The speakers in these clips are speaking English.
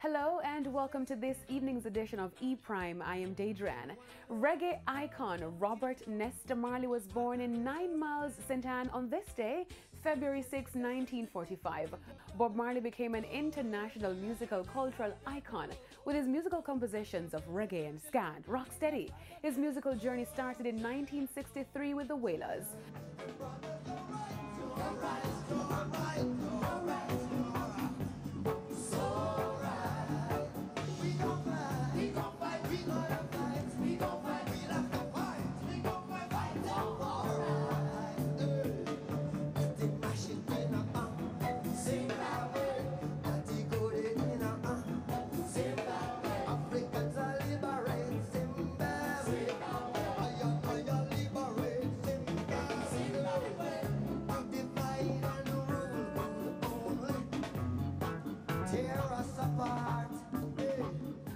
Hello and welcome to this evening's edition of E-Prime. I am Daedran. Reggae icon Robert Nesta Marley was born in 9 Miles, St. Anne on this day, February 6, 1945. Bob Marley became an international musical cultural icon with his musical compositions of reggae and ska and rocksteady. His musical journey started in 1963 with the Wailers.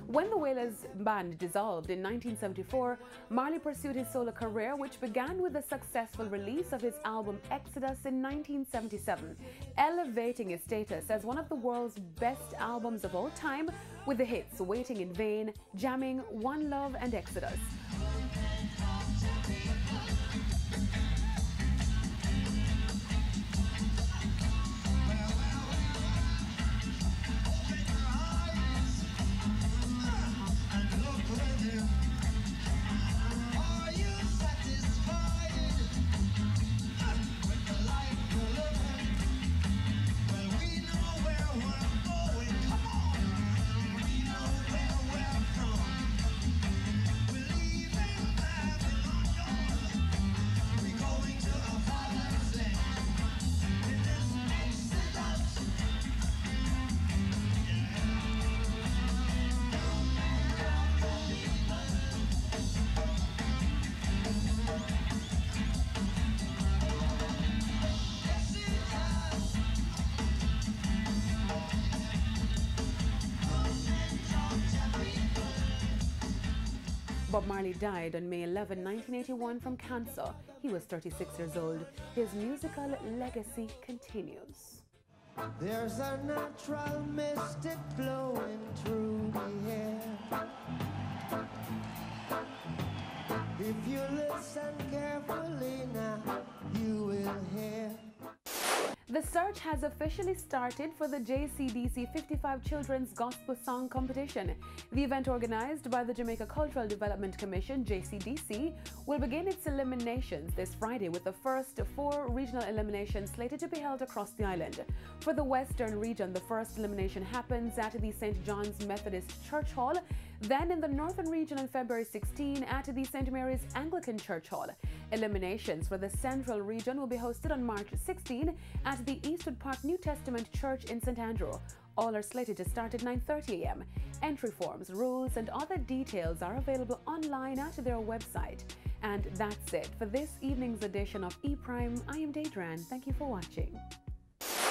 When the Wailers band dissolved in 1974, Marley pursued his solo career, which began with the successful release of his album Exodus in 1977, elevating his status as one of the world's best albums of all time with the hits Waiting in Vain, Jamming, One Love and Exodus. Bob Marley died on May 11, 1981 from cancer. He was 36 years old. His musical legacy continues. There's a natural mystic flowing through the air. If you listen carefully now, you will hear. The search has officially started for the JCDC 55 Children's Gospel Song Competition. The event, organized by the Jamaica Cultural Development Commission, JCDC, will begin its eliminations this Friday with the first 4 regional eliminations slated to be held across the island. For the Western region, the first elimination happens at the St. John's Methodist Church Hall, then in the Northern region on February 16 at the St. Mary's Anglican Church Hall. Eliminations for the Central region will be hosted on March 16 at the Eastwood Park New Testament Church in St. Andrew. All are slated to start at 9:30 a.m. Entry forms, rules and other details are available online at their website. And that's it for this evening's edition of E-Prime. I am Daedran. Thank you for watching.